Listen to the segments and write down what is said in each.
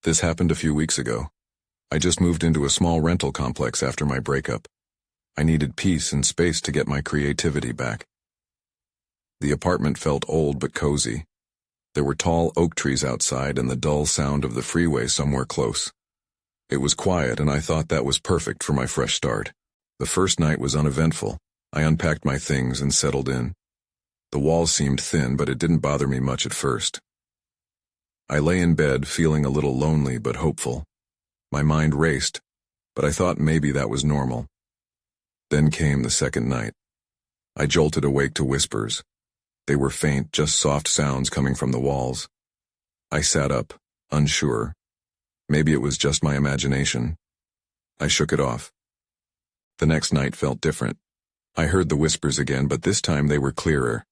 This happened a few weeks ago. I just moved into a small rental complex after my breakup. I needed peace and space to get my creativity back. The apartment felt old but cozy. There were tall oak trees outside and the dull sound of the freeway somewhere close. It was quiet, and I thought that was perfect for my fresh start. The first night was uneventful. I unpacked my things and settled in. The walls seemed thin, but it didn't bother me much at first. I lay in bed feeling a little lonely but hopeful. My mind raced, but I thought maybe that was normal. Then came the second night. I jolted awake to whispers. They were faint, just soft sounds coming from the walls. I sat up, unsure. Maybe it was just my imagination. I shook it off. The next night felt different. I heard the whispers again, but this time they were clearer.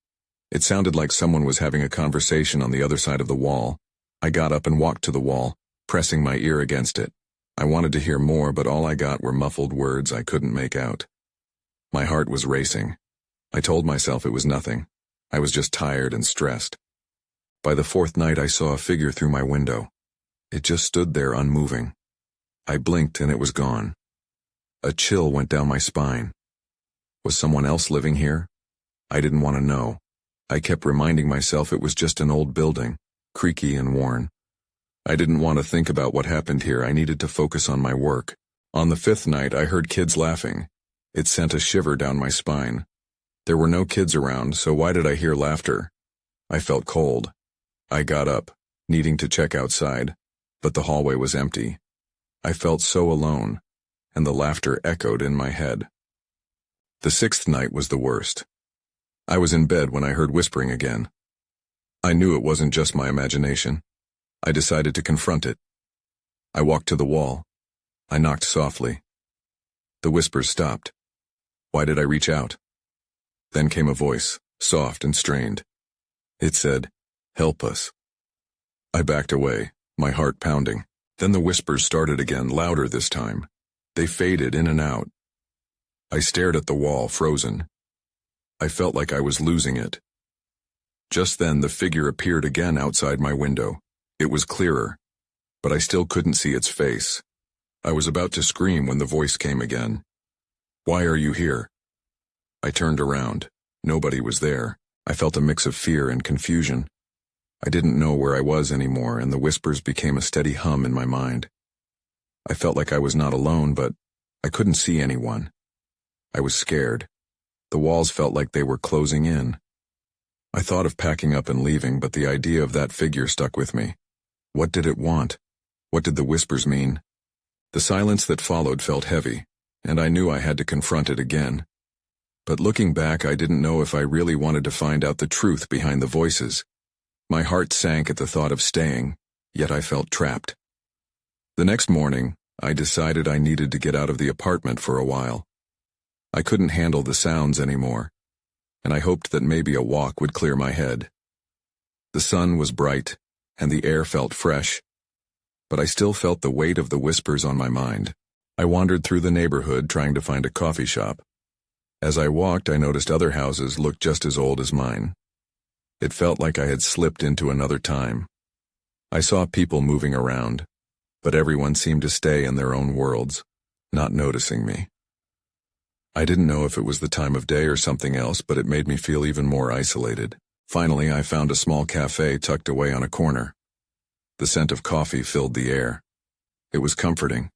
It sounded like someone was having a conversation on the other side of the wall. I got up and walked to the wall, pressing my ear against it. I wanted to hear more, but all I got were muffled words I couldn't make out. My heart was racing. I told myself it was nothing. I was just tired and stressed. By the fourth night, I saw a figure through my window. It just stood there unmoving. I blinked and it was gone. A chill went down my spine. Was someone else living here? I didn't want to know. I kept reminding myself it was just an old building, creaky and worn. I didn't want to think about what happened here. I needed to focus on my work. On the fifth night, I heard kids laughing. It sent a shiver down my spine. There were no kids around, so why did I hear laughter? I felt cold. I got up, needing to check outside, but the hallway was empty. I felt so alone, and the laughter echoed in my head. The sixth night was the worst. I was in bed when I heard whispering again. I knew it wasn't just my imagination. I decided to confront it. I walked to the wall. I knocked softly. The whispers stopped. Why did I reach out? Then came a voice, soft and strained. It said, "Help us." I backed away, my heart pounding. Then the whispers started again, louder this time. They faded in and out. I stared at the wall, frozen. I felt like I was losing it. Just then the figure appeared again outside my window. It was clearer, but I still couldn't see its face. I was about to scream when the voice came again. "Why are you here?" I turned around. Nobody was there. I felt a mix of fear and confusion. I didn't know where I was anymore, and the whispers became a steady hum in my mind. I felt like I was not alone, but I couldn't see anyone. I was scared. The walls felt like they were closing in. I thought of packing up and leaving, but the idea of that figure stuck with me. What did it want? What did the whispers mean? The silence that followed felt heavy, and I knew I had to confront it again. But looking back, I didn't know if I really wanted to find out the truth behind the voices. My heart sank at the thought of staying, yet I felt trapped. The next morning, I decided I needed to get out of the apartment for a while. I couldn't handle the sounds anymore, and I hoped that maybe a walk would clear my head. The sun was bright, and the air felt fresh, but I still felt the weight of the whispers on my mind. I wandered through the neighborhood trying to find a coffee shop. As I walked, I noticed other houses looked just as old as mine. It felt like I had slipped into another time. I saw people moving around, but everyone seemed to stay in their own worlds, not noticing me. I didn't know if it was the time of day or something else, but it made me feel even more isolated. Finally, I found a small cafe tucked away on a corner. The scent of coffee filled the air. It was comforting.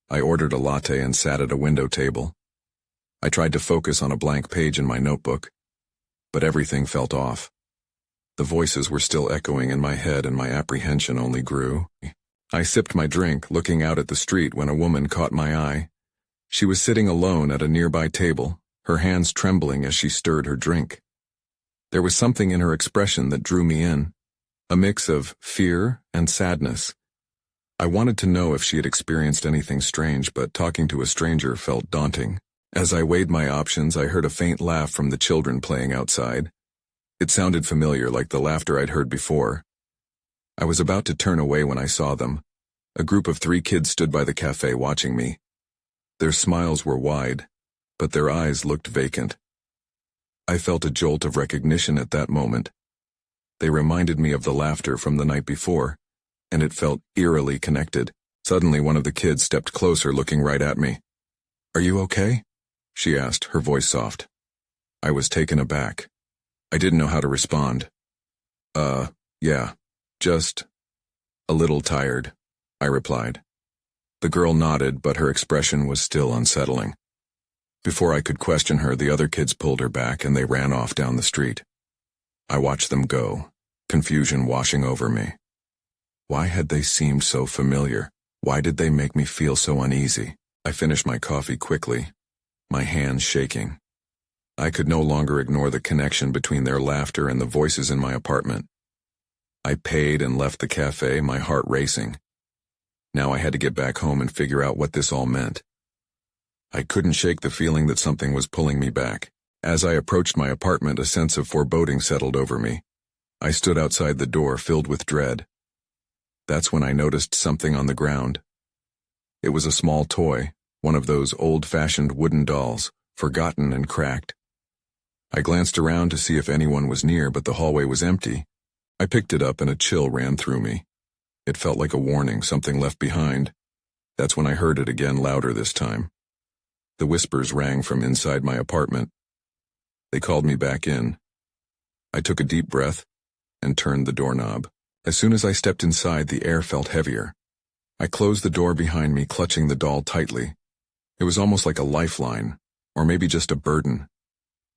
I ordered a latte and sat at a window table. I tried to focus on a blank page in my notebook, but everything felt off. The voices were still echoing in my head, and my apprehension only grew. I sipped my drink, looking out at the street, when a woman caught my eye. She was sitting alone at a nearby table, her hands trembling as she stirred her drink. There was something in her expression that drew me in, a mix of fear and sadness. I wanted to know if she had experienced anything strange, but talking to a stranger felt daunting. As I weighed my options, I heard a faint laugh from the children playing outside. It sounded familiar, like the laughter I'd heard before. I was about to turn away when I saw them. A group of 3 kids stood by the cafe watching me. Their smiles were wide, but their eyes looked vacant. I felt a jolt of recognition at that moment. They reminded me of the laughter from the night before, and it felt eerily connected. Suddenly, one of the kids stepped closer, looking right at me. "Are you okay?" she asked, her voice soft. I was taken aback. I didn't know how to respond. Yeah, just a little tired," I replied. The girl nodded, but her expression was still unsettling. Before I could question her, the other kids pulled her back and they ran off down the street. I watched them go, confusion washing over me. Why had they seemed so familiar? Why did they make me feel so uneasy? I finished my coffee quickly, my hands shaking. I could no longer ignore the connection between their laughter and the voices in my apartment. I paid and left the cafe, my heart racing. Now I had to get back home and figure out what this all meant. I couldn't shake the feeling that something was pulling me back. As I approached my apartment, a sense of foreboding settled over me. I stood outside the door, filled with dread. That's when I noticed something on the ground. It was a small toy, one of those old-fashioned wooden dolls, forgotten and cracked. I glanced around to see if anyone was near, but the hallway was empty. I picked it up and a chill ran through me. It felt like a warning, something left behind. That's when I heard it again, louder this time. The whispers rang from inside my apartment. They called me back in. I took a deep breath and turned the doorknob. As soon as I stepped inside, the air felt heavier. I closed the door behind me, clutching the doll tightly. It was almost like a lifeline, or maybe just a burden.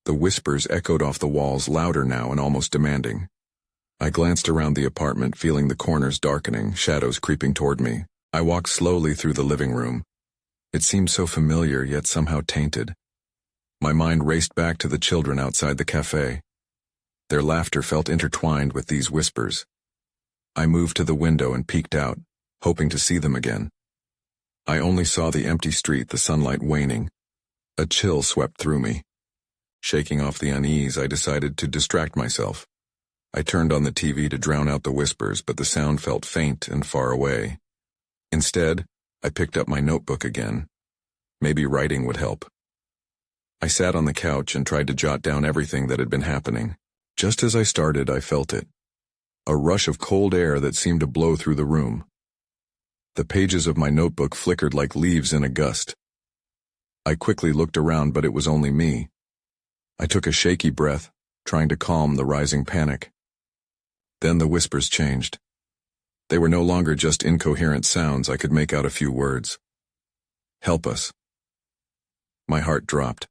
The whispers echoed off the walls, louder now and almost demanding. I glanced around the apartment, feeling the corners darkening, shadows creeping toward me. I walked slowly through the living room. It seemed so familiar, yet somehow tainted. My mind raced back to the children outside the cafe. Their laughter felt intertwined with these whispers. I moved to the window and peeked out, hoping to see them again. I only saw the empty street, the sunlight waning. A chill swept through me. Shaking off the unease, I decided to distract myself. I turned on the TV to drown out the whispers, but the sound felt faint and far away. Instead, I picked up my notebook again. Maybe writing would help. I sat on the couch and tried to jot down everything that had been happening. Just as I started, I felt it. A rush of cold air that seemed to blow through the room. The pages of my notebook flickered like leaves in a gust. I quickly looked around, but it was only me. I took a shaky breath, trying to calm the rising panic. Then the whispers changed. They were no longer just incoherent sounds. I could make out a few words. "Help us." My heart dropped.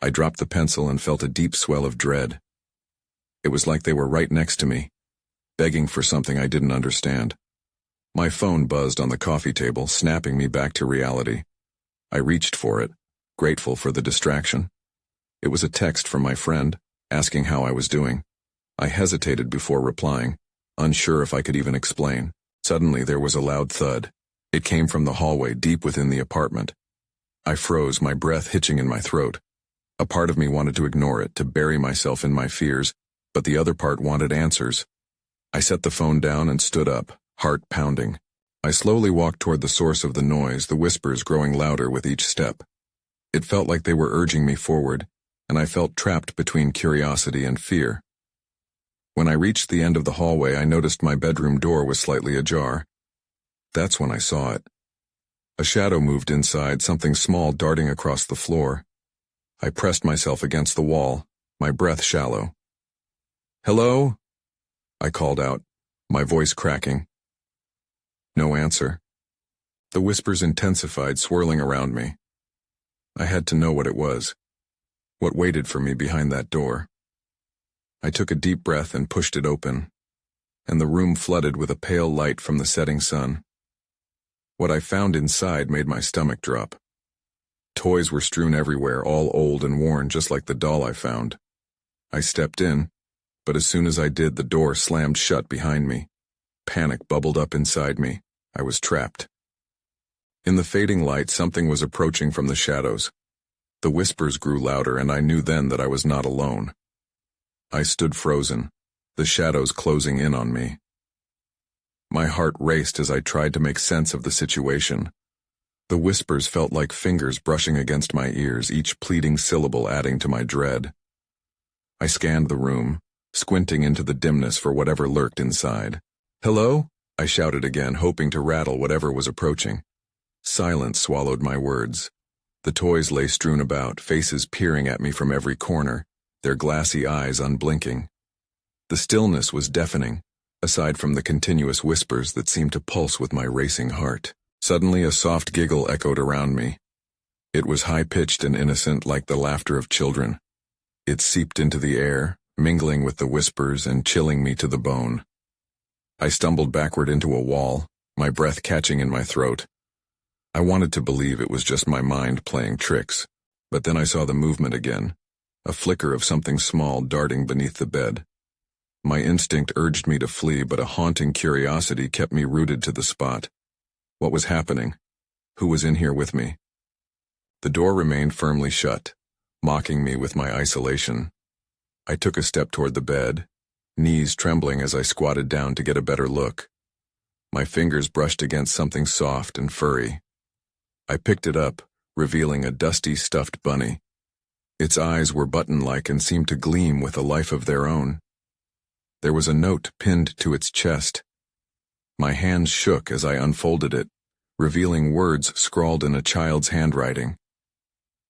I dropped the pencil and felt a deep swell of dread. It was like they were right next to me, begging for something I didn't understand. My phone buzzed on the coffee table, snapping me back to reality. I reached for it, grateful for the distraction. It was a text from my friend, asking how I was doing. I hesitated before replying, unsure if I could even explain. Suddenly there was a loud thud. It came from the hallway, deep within the apartment. I froze, my breath hitching in my throat. A part of me wanted to ignore it, to bury myself in my fears, but the other part wanted answers. I set the phone down and stood up, heart pounding. I slowly walked toward the source of the noise, the whispers growing louder with each step. It felt like they were urging me forward, and I felt trapped between curiosity and fear. When I reached the end of the hallway, I noticed my bedroom door was slightly ajar. That's when I saw it. A shadow moved inside, something small darting across the floor. I pressed myself against the wall, my breath shallow. "Hello?" I called out, my voice cracking. No answer. The whispers intensified, swirling around me. I had to know what it was, what waited for me behind that door. I took a deep breath and pushed it open, and the room flooded with a pale light from the setting sun. What I found inside made my stomach drop. Toys were strewn everywhere, all old and worn, just like the doll I found. I stepped in, but as soon as I did, the door slammed shut behind me. Panic bubbled up inside me. I was trapped. In the fading light, something was approaching from the shadows. The whispers grew louder, and I knew then that I was not alone. I stood frozen, the shadows closing in on me. My heart raced as I tried to make sense of the situation. The whispers felt like fingers brushing against my ears, each pleading syllable adding to my dread. I scanned the room, squinting into the dimness for whatever lurked inside. "Hello?" I shouted again, hoping to rattle whatever was approaching. Silence swallowed my words. The toys lay strewn about, faces peering at me from every corner, their glassy eyes unblinking. The stillness was deafening, aside from the continuous whispers that seemed to pulse with my racing heart. Suddenly a soft giggle echoed around me. It was high-pitched and innocent, like the laughter of children. It seeped into the air, mingling with the whispers and chilling me to the bone. I stumbled backward into a wall, my breath catching in my throat. I wanted to believe it was just my mind playing tricks, but then I saw the movement again, a flicker of something small darting beneath the bed. My instinct urged me to flee, but a haunting curiosity kept me rooted to the spot. What was happening? Who was in here with me? The door remained firmly shut, mocking me with my isolation. I took a step toward the bed, knees trembling as I squatted down to get a better look. My fingers brushed against something soft and furry. I picked it up, revealing a dusty stuffed bunny. Its eyes were button-like and seemed to gleam with a life of their own. There was a note pinned to its chest. My hands shook as I unfolded it, revealing words scrawled in a child's handwriting.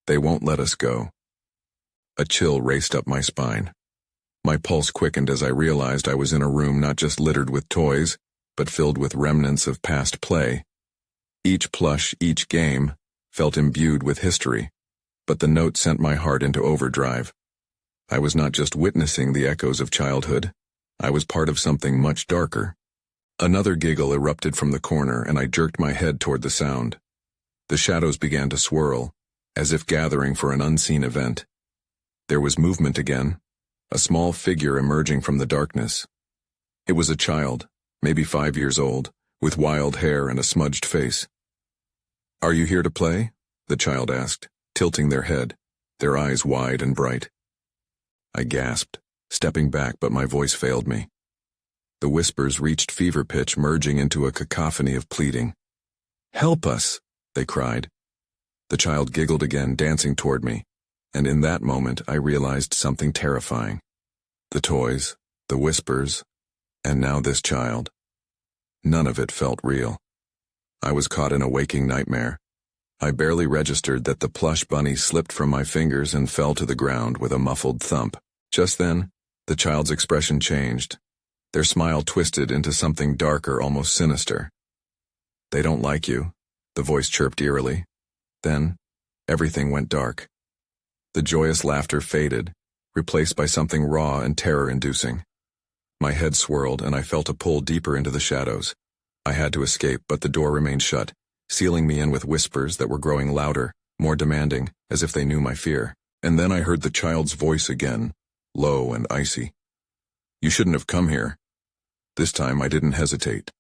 "They won't let us go." A chill raced up my spine. My pulse quickened as I realized I was in a room not just littered with toys, but filled with remnants of past play. Each plush, each game, felt imbued with history, but the note sent my heart into overdrive. I was not just witnessing the echoes of childhood, I was part of something much darker. Another giggle erupted from the corner, and I jerked my head toward the sound. The shadows began to swirl, as if gathering for an unseen event. There was movement again, a small figure emerging from the darkness. It was a child, maybe 5 years old, with wild hair and a smudged face. "Are you here to play?" the child asked, tilting their head, their eyes wide and bright. I gasped, stepping back, but my voice failed me. The whispers reached fever pitch, merging into a cacophony of pleading. "Help us!" they cried. The child giggled again, dancing toward me, and in that moment I realized something terrifying. The toys, the whispers, and now this child. None of it felt real. I was caught in a waking nightmare. I barely registered that the plush bunny slipped from my fingers and fell to the ground with a muffled thump. Just then, the child's expression changed. Their smile twisted into something darker, almost sinister. "They don't like you," the voice chirped eerily. Then, everything went dark. The joyous laughter faded, replaced by something raw and terror-inducing. My head swirled, and I felt a pull deeper into the shadows. I had to escape, but the door remained shut, sealing me in with whispers that were growing louder, more demanding, as if they knew my fear. And then I heard the child's voice again, low and icy. "You shouldn't have come here." This time I didn't hesitate.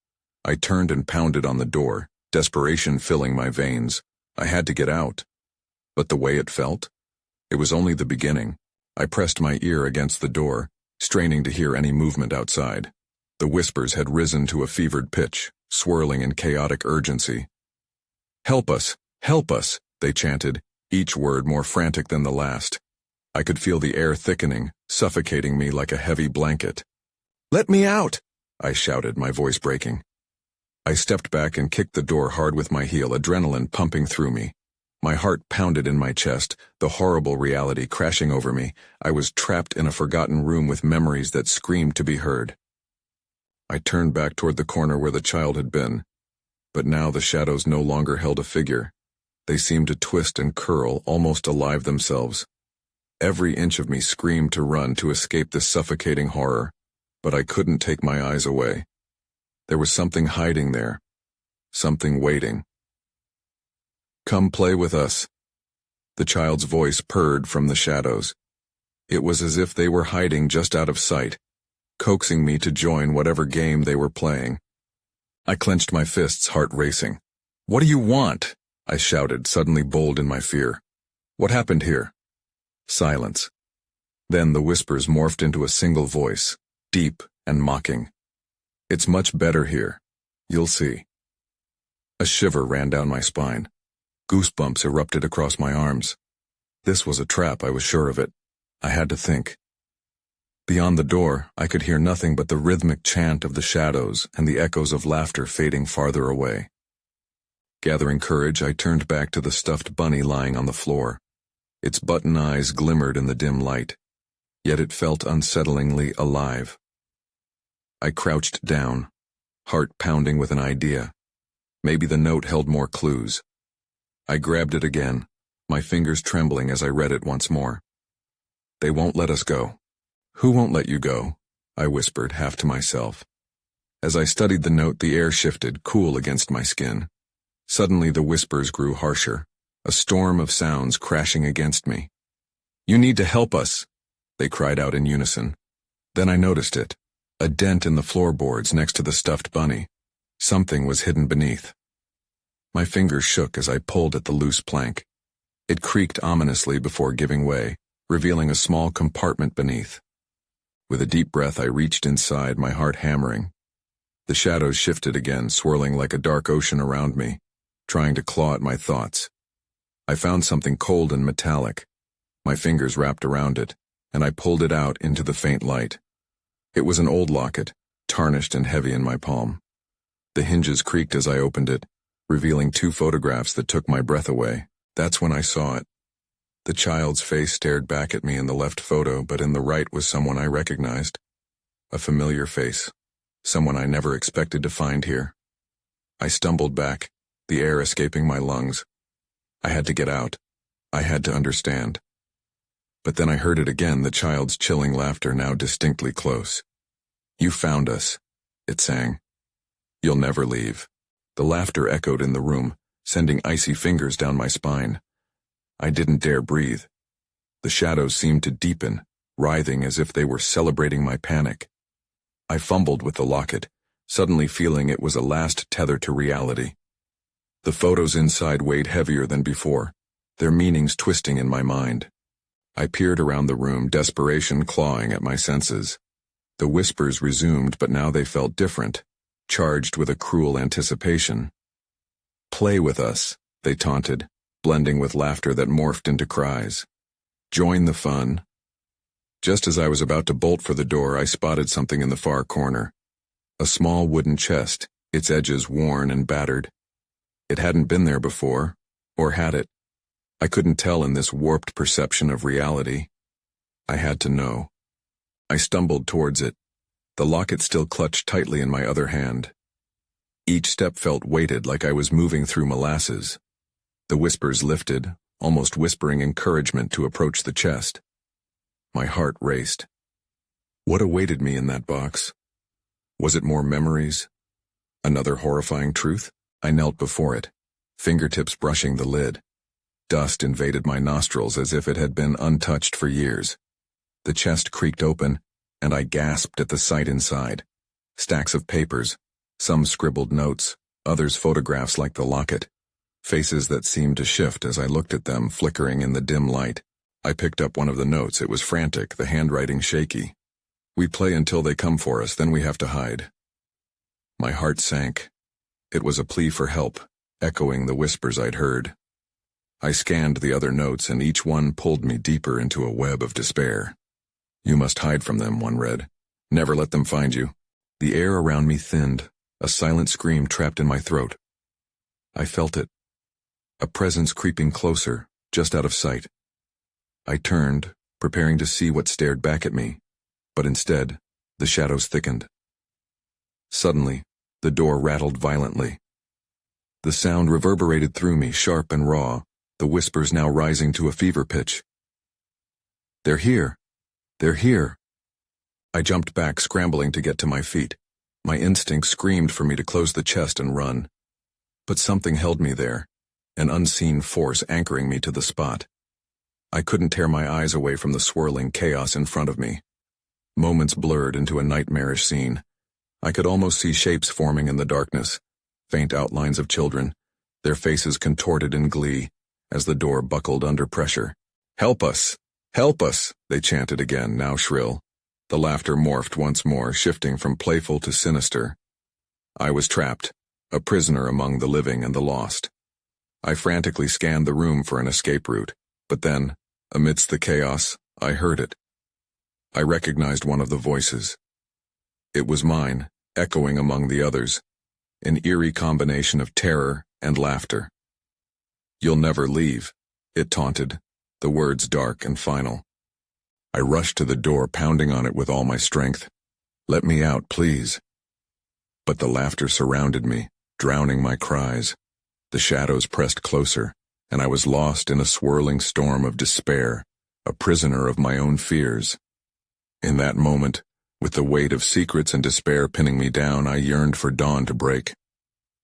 I turned and pounded on the door, desperation filling my veins. I had to get out. But the way it felt? It was only the beginning. I pressed my ear against the door, straining to hear any movement outside. The whispers had risen to a fevered pitch, swirling in chaotic urgency. "Help us! Help us!" they chanted, each word more frantic than the last. I could feel the air thickening, suffocating me like a heavy blanket. "Let me out!" I shouted, my voice breaking. I stepped back and kicked the door hard with my heel, adrenaline pumping through me. My heart pounded in my chest, the horrible reality crashing over me. I was trapped in a forgotten room with memories that screamed to be heard. I turned back toward the corner where the child had been, but now the shadows no longer held a figure. They seemed to twist and curl, almost alive themselves. Every inch of me screamed to run, to escape this suffocating horror, but I couldn't take my eyes away. There was something hiding there, something waiting. "Come play with us." The child's voice purred from the shadows. It was as if they were hiding just out of sight, coaxing me to join whatever game they were playing. I clenched my fists, heart racing. "What do you want?" I shouted, suddenly bold in my fear. "What happened here?" Silence. Then the whispers morphed into a single voice, deep and mocking. "It's much better here. You'll see." A shiver ran down my spine. Goosebumps erupted across my arms. This was a trap, I was sure of it. I had to think. Beyond the door, I could hear nothing but the rhythmic chant of the shadows and the echoes of laughter fading farther away. Gathering courage, I turned back to the stuffed bunny lying on the floor. Its button eyes glimmered in the dim light, yet it felt unsettlingly alive. I crouched down, heart pounding with an idea. Maybe the note held more clues. I grabbed it again, my fingers trembling as I read it once more. "They won't let us go." "Who won't let you go?" I whispered, half to myself. As I studied the note, the air shifted, cool against my skin. Suddenly the whispers grew harsher, a storm of sounds crashing against me. "You need to help us," they cried out in unison. Then I noticed it, a dent in the floorboards next to the stuffed bunny. Something was hidden beneath. My fingers shook as I pulled at the loose plank. It creaked ominously before giving way, revealing a small compartment beneath. With a deep breath, I reached inside, my heart hammering. The shadows shifted again, swirling like a dark ocean around me, trying to claw at my thoughts. I found something cold and metallic. My fingers wrapped around it, and I pulled it out into the faint light. It was an old locket, tarnished and heavy in my palm. The hinges creaked as I opened it, revealing 2 photographs that took my breath away. That's when I saw it. The child's face stared back at me in the left photo, but in the right was someone I recognized. A familiar face, someone I never expected to find here. I stumbled back, the air escaping my lungs. I had to get out. I had to understand. But then I heard it again, the child's chilling laughter, now distinctly close. "You found us," it sang. "You'll never leave." The laughter echoed in the room, sending icy fingers down my spine. I didn't dare breathe. The shadows seemed to deepen, writhing as if they were celebrating my panic. I fumbled with the locket, suddenly feeling it was a last tether to reality. The photos inside weighed heavier than before, their meanings twisting in my mind. I peered around the room, desperation clawing at my senses. The whispers resumed, but now they felt different, charged with a cruel anticipation. "Play with us," they taunted, blending with laughter that morphed into cries. "Join the fun." Just as I was about to bolt for the door, I spotted something in the far corner. A small wooden chest, its edges worn and battered. It hadn't been there before, or had it? I couldn't tell in this warped perception of reality. I had to know. I stumbled towards it, the locket still clutched tightly in my other hand. Each step felt weighted, like I was moving through molasses. The whispers lifted, almost whispering encouragement to approach the chest. My heart raced. What awaited me in that box? Was it more memories? Another horrifying truth? I knelt before it, fingertips brushing the lid. Dust invaded my nostrils as if it had been untouched for years. The chest creaked open, and I gasped at the sight inside. Stacks of papers, some scribbled notes, others photographs like the locket. Faces that seemed to shift as I looked at them, flickering in the dim light. I picked up one of the notes. It was frantic, the handwriting shaky. "We play until they come for us, then we have to hide." My heart sank. It was a plea for help, echoing the whispers I'd heard. I scanned the other notes, and each one pulled me deeper into a web of despair. "You must hide from them," one read. "Never let them find you." The air around me thinned, a silent scream trapped in my throat. I felt it. A presence creeping closer, just out of sight. I turned, preparing to see what stared back at me, but instead, the shadows thickened. Suddenly, the door rattled violently. The sound reverberated through me, sharp and raw, the whispers now rising to a fever pitch. "They're here! They're here!" I jumped back, scrambling to get to my feet. My instinct screamed for me to close the chest and run. But something held me there, an unseen force anchoring me to the spot. I couldn't tear my eyes away from the swirling chaos in front of me. Moments blurred into a nightmarish scene. I could almost see shapes forming in the darkness, faint outlines of children, their faces contorted in glee, as the door buckled under pressure. "Help us! Help us!" they chanted again, now shrill. The laughter morphed once more, shifting from playful to sinister. I was trapped, a prisoner among the living and the lost. I frantically scanned the room for an escape route, but then, amidst the chaos, I heard it. I recognized one of the voices. It was mine, echoing among the others, an eerie combination of terror and laughter. "You'll never leave," it taunted, the words dark and final. I rushed to the door, pounding on it with all my strength. "Let me out, please." But the laughter surrounded me, drowning my cries. The shadows pressed closer, and I was lost in a swirling storm of despair, a prisoner of my own fears. In that moment, with the weight of secrets and despair pinning me down, I yearned for dawn to break.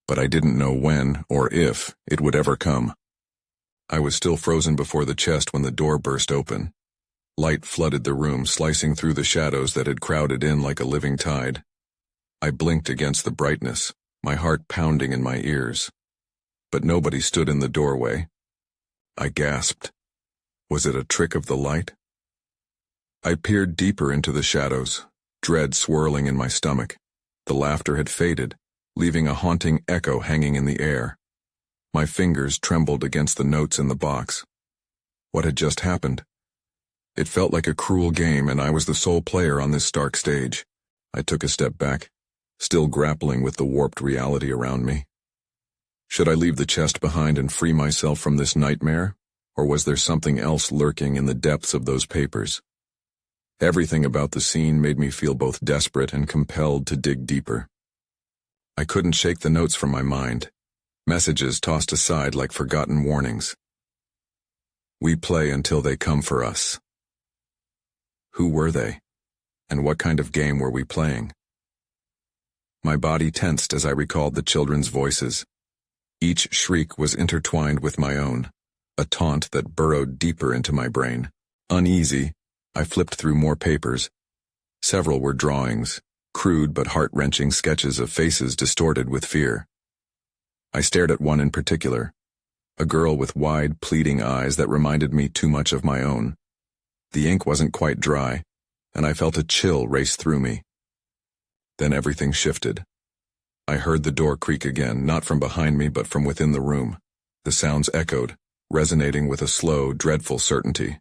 But I didn't know when, or if, it would ever come. I was still frozen before the chest when the door burst open. Light flooded the room, slicing through the shadows that had crowded in like a living tide. I blinked against the brightness, my heart pounding in my ears. But nobody stood in the doorway. I gasped. Was it a trick of the light? I peered deeper into the shadows, dread swirling in my stomach. The laughter had faded, leaving a haunting echo hanging in the air. My fingers trembled against the notes in the box. What had just happened? It felt like a cruel game, and I was the sole player on this stark stage. I took a step back, still grappling with the warped reality around me. Should I leave the chest behind and free myself from this nightmare, or was there something else lurking in the depths of those papers? Everything about the scene made me feel both desperate and compelled to dig deeper. I couldn't shake the notes from my mind, messages tossed aside like forgotten warnings. "We play until they come for us." Who were they? And what kind of game were we playing? My body tensed as I recalled the children's voices. Each shriek was intertwined with my own, a taunt that burrowed deeper into my brain. Uneasy, I flipped through more papers. Several were drawings, crude but heart-wrenching sketches of faces distorted with fear. I stared at one in particular, a girl with wide, pleading eyes that reminded me too much of my own. The ink wasn't quite dry, and I felt a chill race through me. Then everything shifted. I heard the door creak again, not from behind me but from within the room. The sounds echoed, resonating with a slow, dreadful certainty.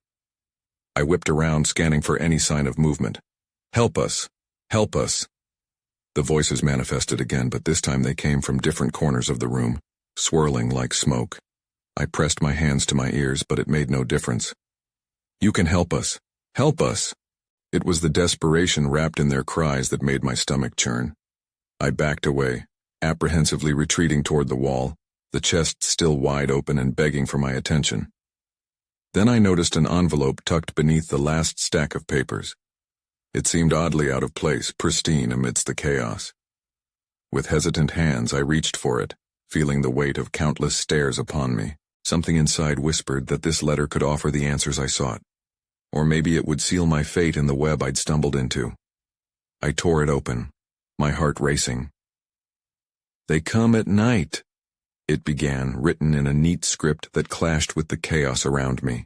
I whipped around, scanning for any sign of movement. "Help us! Help us!" The voices manifested again, but this time they came from different corners of the room, swirling like smoke. I pressed my hands to my ears, but it made no difference. "You can help us! Help us!" It was the desperation wrapped in their cries that made my stomach churn. I backed away, apprehensively retreating toward the wall, the chest still wide open and begging for my attention. Then I noticed an envelope tucked beneath the last stack of papers. It seemed oddly out of place, pristine amidst the chaos. With hesitant hands, I reached for it, feeling the weight of countless stares upon me. Something inside whispered that this letter could offer the answers I sought. Or maybe it would seal my fate in the web I'd stumbled into. I tore it open, my heart racing. "They come at night," it began, written in a neat script that clashed with the chaos around me.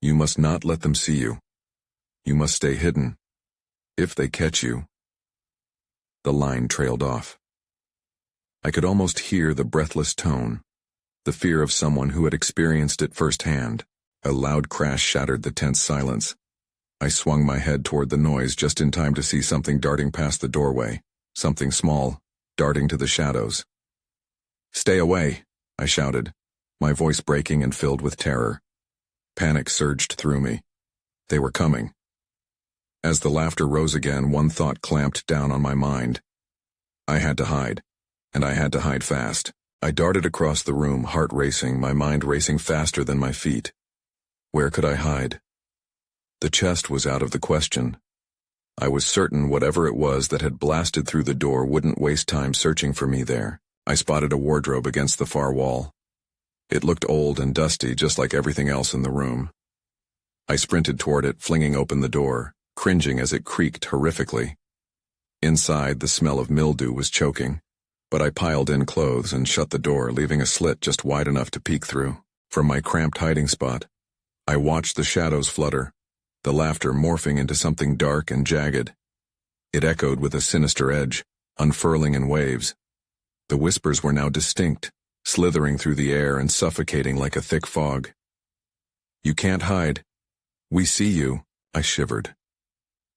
"You must not let them see you. You must stay hidden. If they catch you." The line trailed off. I could almost hear the breathless tone, the fear of someone who had experienced it firsthand. A loud crash shattered the tense silence. I swung my head toward the noise just in time to see something darting past the doorway, something small, darting to the shadows. "Stay away," I shouted, my voice breaking and filled with terror. Panic surged through me. They were coming. As the laughter rose again, one thought clamped down on my mind. I had to hide, and I had to hide fast. I darted across the room, heart racing, my mind racing faster than my feet. Where could I hide? The chest was out of the question. I was certain whatever it was that had blasted through the door wouldn't waste time searching for me there. I spotted a wardrobe against the far wall. It looked old and dusty, just like everything else in the room. I sprinted toward it, flinging open the door, cringing as it creaked horrifically. Inside, the smell of mildew was choking, but I piled in clothes and shut the door, leaving a slit just wide enough to peek through. From my cramped hiding spot, I watched the shadows flutter, the laughter morphing into something dark and jagged. It echoed with a sinister edge, unfurling in waves. The whispers were now distinct, slithering through the air and suffocating like a thick fog. "You can't hide. We see you." I shivered.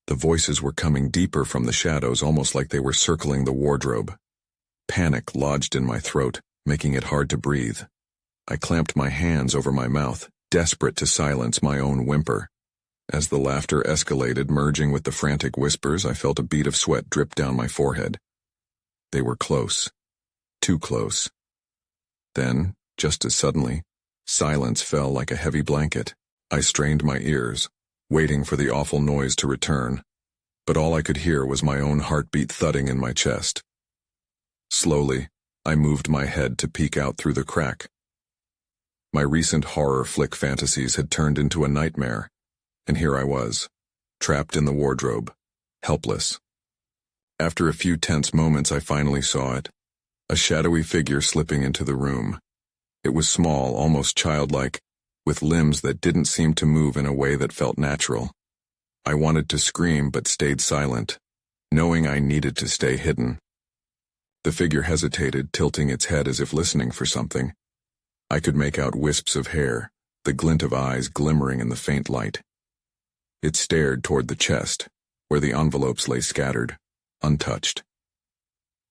The voices were coming deeper from the shadows, almost like they were circling the wardrobe. Panic lodged in my throat, making it hard to breathe. I clamped my hands over my mouth, desperate to silence my own whimper. As the laughter escalated, merging with the frantic whispers, I felt a bead of sweat drip down my forehead. They were close. Too close. Then, just as suddenly, silence fell like a heavy blanket. I strained my ears, waiting for the awful noise to return, but all I could hear was my own heartbeat thudding in my chest. Slowly, I moved my head to peek out through the crack. My recent horror flick fantasies had turned into a nightmare, and here I was, trapped in the wardrobe, helpless. After a few tense moments, I finally saw it, a shadowy figure slipping into the room. It was small, almost childlike, with limbs that didn't seem to move in a way that felt natural. I wanted to scream but stayed silent, knowing I needed to stay hidden. The figure hesitated, tilting its head as if listening for something. I could make out wisps of hair, the glint of eyes glimmering in the faint light. It stared toward the chest, where the envelopes lay scattered, untouched.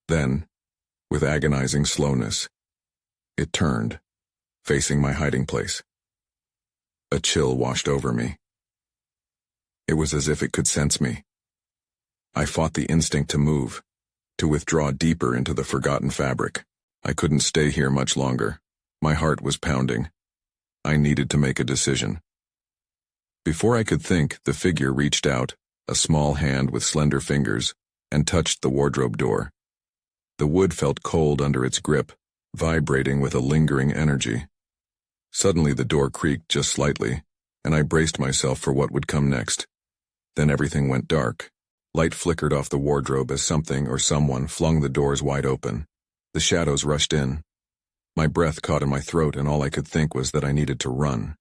Then, with agonizing slowness, it turned, facing my hiding place. A chill washed over me. It was as if it could sense me. I fought the instinct to move, to withdraw deeper into the forgotten fabric. I couldn't stay here much longer. My heart was pounding. I needed to make a decision. Before I could think, the figure reached out, a small hand with slender fingers, and touched the wardrobe door. The wood felt cold under its grip, vibrating with a lingering energy. Suddenly the door creaked just slightly, and I braced myself for what would come next. Then everything went dark. Light flickered off the wardrobe as something or someone flung the doors wide open. The shadows rushed in. My breath caught in my throat, and all I could think was that I needed to run.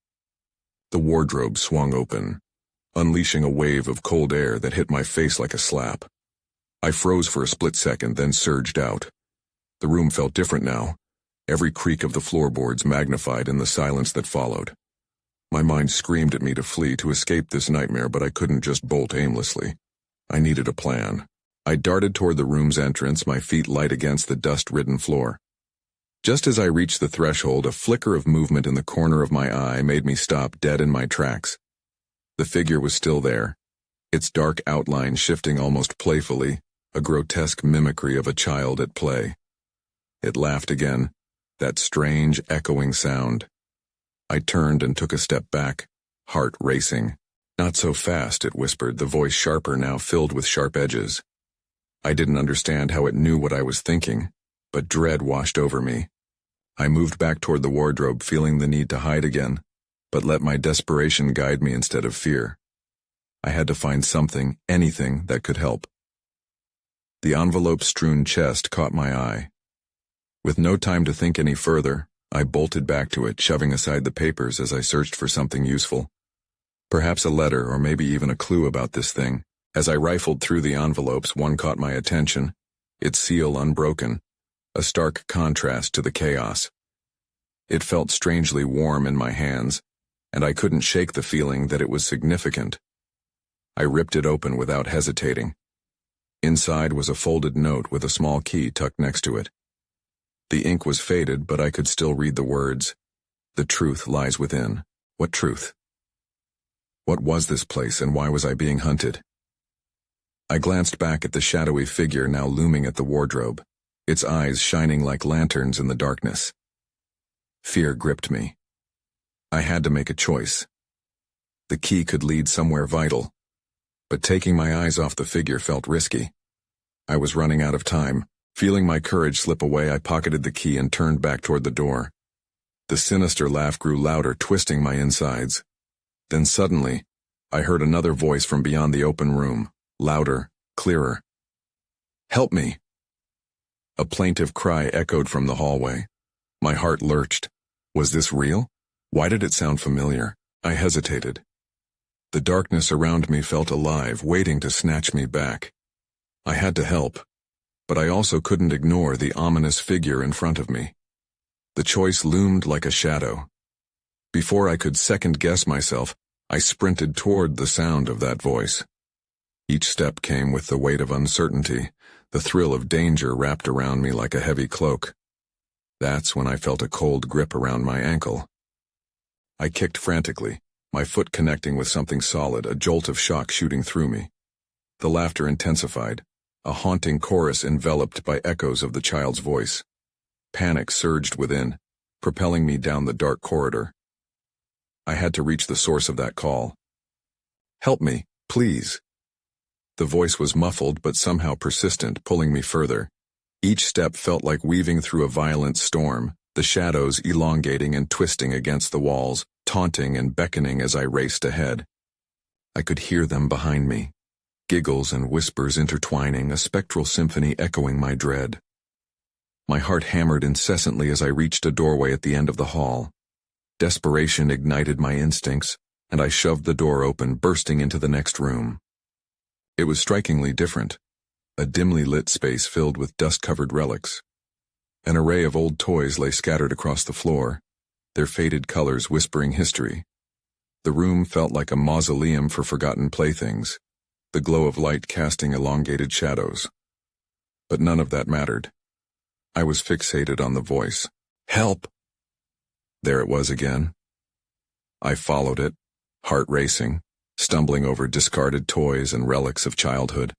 The wardrobe swung open, unleashing a wave of cold air that hit my face like a slap. I froze for a split second, then surged out. The room felt different now, every creak of the floorboards magnified in the silence that followed. My mind screamed at me to flee, to escape this nightmare, but I couldn't just bolt aimlessly. I needed a plan. I darted toward the room's entrance, my feet light against the dust-ridden floor. Just as I reached the threshold, a flicker of movement in the corner of my eye made me stop dead in my tracks. The figure was still there, its dark outline shifting almost playfully, a grotesque mimicry of a child at play. It laughed again, that strange, echoing sound. I turned and took a step back, heart racing. "Not so fast," it whispered, the voice sharper now, filled with sharp edges. I didn't understand how it knew what I was thinking, but dread washed over me. I moved back toward the wardrobe, feeling the need to hide again, but let my desperation guide me instead of fear. I had to find something, anything, that could help. The envelope-strewn chest caught my eye. With no time to think any further, I bolted back to it, shoving aside the papers as I searched for something useful. Perhaps a letter, or maybe even a clue about this thing. As I rifled through the envelopes, one caught my attention, its seal unbroken, a stark contrast to the chaos. It felt strangely warm in my hands, and I couldn't shake the feeling that it was significant. I ripped it open without hesitating. Inside was a folded note with a small key tucked next to it. The ink was faded, but I could still read the words. "The truth lies within." What truth? What was this place, and why was I being hunted? I glanced back at the shadowy figure now looming at the wardrobe, its eyes shining like lanterns in the darkness. Fear gripped me. I had to make a choice. The key could lead somewhere vital, but taking my eyes off the figure felt risky. I was running out of time. Feeling my courage slip away, I pocketed the key and turned back toward the door. The sinister laugh grew louder, twisting my insides. Then suddenly, I heard another voice from beyond the open room, louder, clearer. "Help me!" A plaintive cry echoed from the hallway. My heart lurched. Was this real? Why did it sound familiar? I hesitated. The darkness around me felt alive, waiting to snatch me back. I had to help, but I also couldn't ignore the ominous figure in front of me. The choice loomed like a shadow. Before I could second-guess myself, I sprinted toward the sound of that voice. Each step came with the weight of uncertainty, the thrill of danger wrapped around me like a heavy cloak. That's when I felt a cold grip around my ankle. I kicked frantically, my foot connecting with something solid, a jolt of shock shooting through me. The laughter intensified, a haunting chorus enveloped by echoes of the child's voice. Panic surged within, propelling me down the dark corridor. I had to reach the source of that call. "Help me, please." The voice was muffled but somehow persistent, pulling me further. Each step felt like weaving through a violent storm, the shadows elongating and twisting against the walls, taunting and beckoning as I raced ahead. I could hear them behind me, giggles and whispers intertwining, a spectral symphony echoing my dread. My heart hammered incessantly as I reached a doorway at the end of the hall. Desperation ignited my instincts, and I shoved the door open, bursting into the next room. It was strikingly different, a dimly lit space filled with dust-covered relics. An array of old toys lay scattered across the floor, their faded colors whispering history. The room felt like a mausoleum for forgotten playthings, the glow of light casting elongated shadows. But none of that mattered. I was fixated on the voice. "Help!" There it was again. I followed it, heart racing, stumbling over discarded toys and relics of childhood.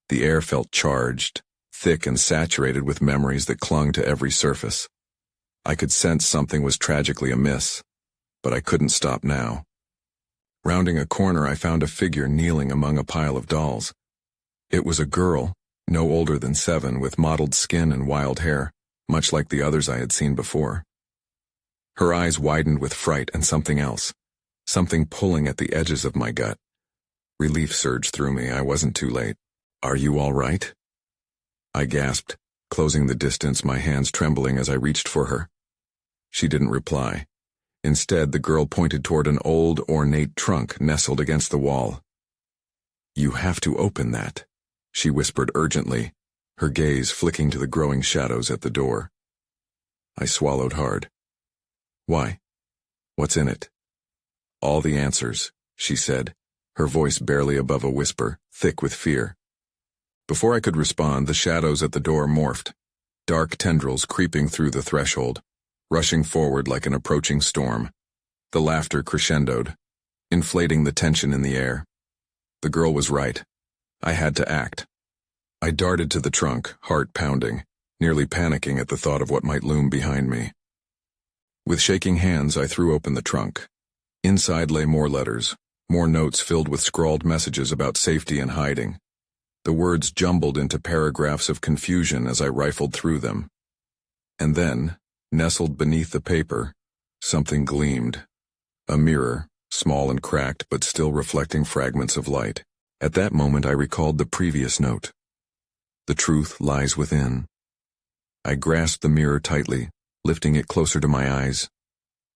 The air felt charged, thick and saturated with memories that clung to every surface. I could sense something was tragically amiss, but I couldn't stop now. Rounding a corner, I found a figure kneeling among a pile of dolls. It was a girl, no older than 7, with mottled skin and wild hair, much like the others I had seen before. Her eyes widened with fright and something else, something pulling at the edges of my gut. Relief surged through me. I wasn't too late. "Are you all right?" I gasped, closing the distance, my hands trembling as I reached for her. She didn't reply. Instead, the girl pointed toward an old, ornate trunk nestled against the wall. "You have to open that," she whispered urgently, her gaze flicking to the growing shadows at the door. I swallowed hard. "Why? What's in it?" "All the answers," she said, her voice barely above a whisper, thick with fear. Before I could respond, the shadows at the door morphed, dark tendrils creeping through the threshold, rushing forward like an approaching storm. The laughter crescendoed, inflating the tension in the air. The girl was right. I had to act. I darted to the trunk, heart pounding, nearly panicking at the thought of what might loom behind me. With shaking hands, I threw open the trunk. Inside lay more letters, more notes filled with scrawled messages about safety and hiding. The words jumbled into paragraphs of confusion as I rifled through them. And then, nestled beneath the paper, something gleamed. A mirror, small and cracked but still reflecting fragments of light. At that moment I recalled the previous note. "The truth lies within." I grasped the mirror tightly, lifting it closer to my eyes.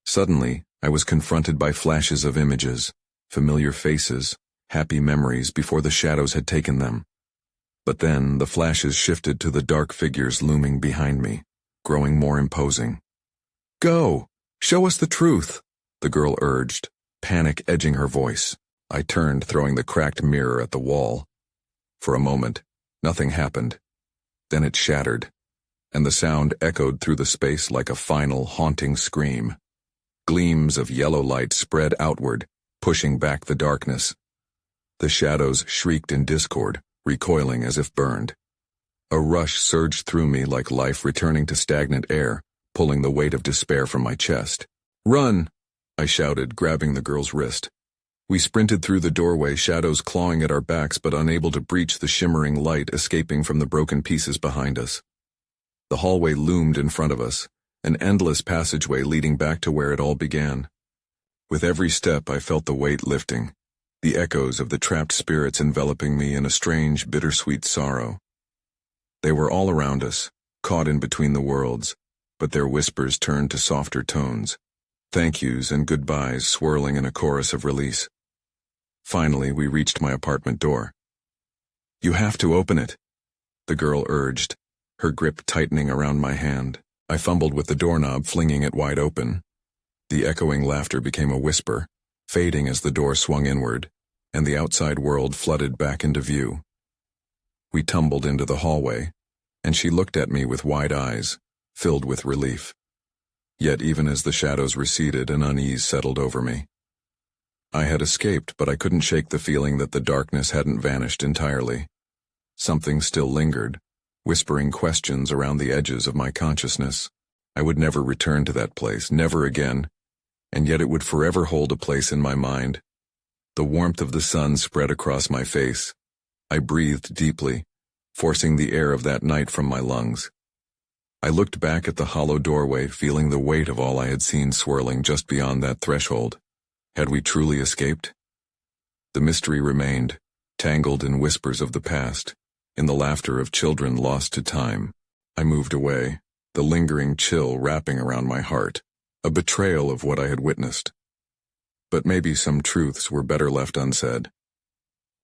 Suddenly, I was confronted by flashes of images, familiar faces, happy memories before the shadows had taken them. But then the flashes shifted to the dark figures looming behind me, growing more imposing. "Go! Show us the truth!" the girl urged, panic edging her voice. I turned, throwing the cracked mirror at the wall. For a moment, nothing happened. Then it shattered, and the sound echoed through the space like a final, haunting scream. Gleams of yellow light spread outward, pushing back the darkness. The shadows shrieked in discord, recoiling as if burned. A rush surged through me like life returning to stagnant air, pulling the weight of despair from my chest. "Run!" I shouted, grabbing the girl's wrist. We sprinted through the doorway, shadows clawing at our backs but unable to breach the shimmering light escaping from the broken pieces behind us. The hallway loomed in front of us, an endless passageway leading back to where it all began. With every step I felt the weight lifting, the echoes of the trapped spirits enveloping me in a strange, bittersweet sorrow. They were all around us, caught in between the worlds, but their whispers turned to softer tones, thank yous and goodbyes swirling in a chorus of release. Finally, we reached my apartment door. "You have to open it," the girl urged, her grip tightening around my hand. I fumbled with the doorknob, flinging it wide open. The echoing laughter became a whisper, fading as the door swung inward, and the outside world flooded back into view. We tumbled into the hallway, and she looked at me with wide eyes, filled with relief. Yet even as the shadows receded, an unease settled over me. I had escaped, but I couldn't shake the feeling that the darkness hadn't vanished entirely. Something still lingered, whispering questions around the edges of my consciousness. I would never return to that place, never again, and yet it would forever hold a place in my mind. The warmth of the sun spread across my face. I breathed deeply, forcing the air of that night from my lungs. I looked back at the hollow doorway, feeling the weight of all I had seen swirling just beyond that threshold. Had we truly escaped? The mystery remained, tangled in whispers of the past, in the laughter of children lost to time. I moved away, the lingering chill wrapping around my heart, a betrayal of what I had witnessed. But maybe some truths were better left unsaid.